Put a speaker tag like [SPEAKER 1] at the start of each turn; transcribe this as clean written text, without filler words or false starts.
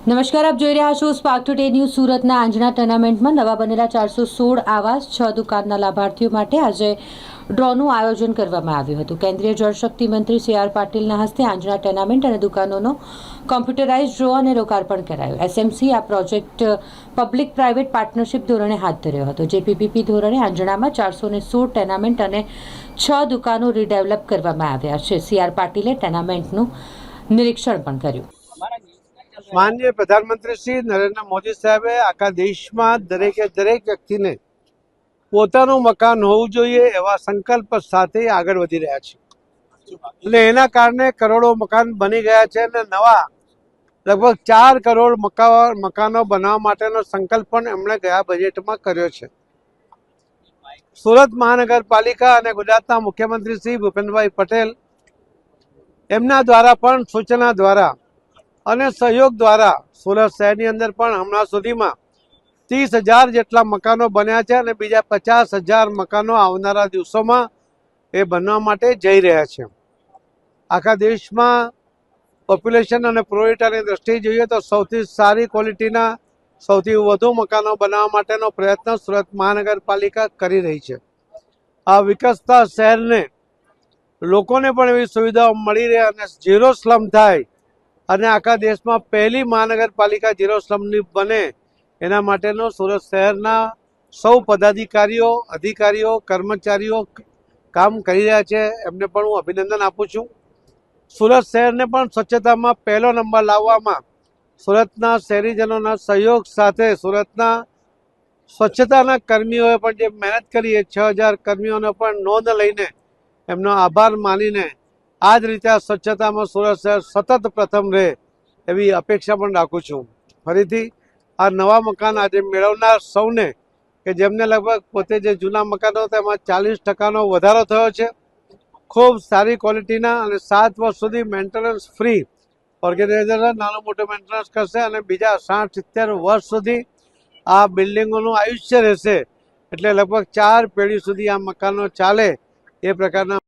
[SPEAKER 1] નમસ્કાર, આપ જોઈ રહ્યા છો સ્પાર્ક ટુડે ન્યૂઝ. સુરતના આંજણા ટુર્નામેન્ટમાં નવા બનેલા 416 આવાસ 6 દુકાનના લાભાર્થીઓ માટે આજે ડ્રોનું આયોજન કરવામાં આવ્યું હતું. કેન્દ્રીય જળશક્તિ મંત્રી સી.આર. પાટીલના હસ્તે આંજણા ટુર્નામેન્ટ અને દુકાનોનો કોમ્પ્યુટરાઇઝ ડ્રો અને લોકાર્પણ કરાયું. એસએમસી આ પ્રોજેક્ટ પબ્લિક પ્રાઇવેટ પાર્ટનરશિપ ધોરણે હાથ ધર્યો હતો, જે પીપીપી ધોરણે આંજણામાં 416 ટુર્નામેન્ટ અને 6 દુકાનો રીડેવલપ કરવામાં આવ્યા છે. સી.આર. પાટીલે ટુર્નામેન્ટનું નિરીક્ષણ પણ કર્યું.
[SPEAKER 2] માનનીય પ્રધાનમંત્રી શ્રી નરેન્દ્ર મોદી સાહેબે આખા દેશમાં દરેકે દરેક વ્યક્તિને પોતાનું મકાન હોવું જોઈએ એવા સંકલ્પ સાથે આગળ વધી રહ્યા છે અને એના કારણે કરોડો મકાન બની ગયા છે અને નવા લગભગ 4 કરોડ મકાનો બનાવવા માટેનો સંકલ્પ પણ એમણે ગયા બજેટમાં કર્યો છે. સુરત મહાનગરપાલિકા અને ગુજરાતના મુખ્યમંત્રી શ્રી ભૂપેન્દ્રભાઈ પટેલ એમના દ્વારા પણ સૂચના દ્વારા અને સહયોગ દ્વારા સુરત શહેરની અંદર પણ હમણાં સુધીમાં 30,000 જેટલા મકાનો બન્યા છે અને બીજા 50,000 મકાનો આવનારા દિવસોમાં એ બનવા માટે જઈ રહ્યા છે. આખા દેશમાં પોપ્યુલેશન અને પ્રોરિટાની દ્રષ્ટિએ જોઈએ તો સૌથી સારી ક્વોલિટીના સૌથી વધુ મકાનો બનાવવા માટેનો પ્રયત્ન સુરત મહાનગરપાલિકા કરી રહી છે. આ વિકસતા શહેરને લોકોને પણ એવી સુવિધાઓ મળી રહે અને ઝીરો સ્લમ થાય અને આખા દેશમાં પહેલી મહાનગરપાલિકા ઝીરો સ્લમની બને એના માટેનો સુરત શહેરના સૌ પદાધિકારીઓ, અધિકારીઓ, કર્મચારીઓ કામ કરી રહ્યા છે. એમને પણ હું અભિનંદન આપું છું. સુરત શહેરને પણ સ્વચ્છતામાં પહેલો નંબર લાવવામાં સુરતના શહેરીજનોના સહયોગ સાથે સુરતના સ્વચ્છતાના કર્મીઓએ પણ જે મહેનત કરી એ 6,000 કર્મીઓને પણ નોંધ લઈને એમનો આભાર માનીને આ જ રીતે આ સ્વચ્છતામાં સુરત શહેર સતત પ્રથમ રહે એવી અપેક્ષા પણ રાખું છું. ફરીથી આ નવા મકાન આજે મેળવનાર સૌને કે જેમને લગભગ પોતે જે જૂના મકાનો હતા એમાં 40% વધારો થયો છે. ખૂબ સારી ક્વોલિટીના અને 7 વર્ષ સુધી મેન્ટેનન્સ ફ્રી ઓર્ગેનાઇઝેશન નાનું મોટું મેન્ટેનન્સ કરશે અને બીજા 60-70 વર્ષ સુધી આ બિલ્ડિંગોનું આયુષ્ય રહેશે. એટલે લગભગ 4 પેઢી સુધી આ મકાનો ચાલે એ પ્રકારના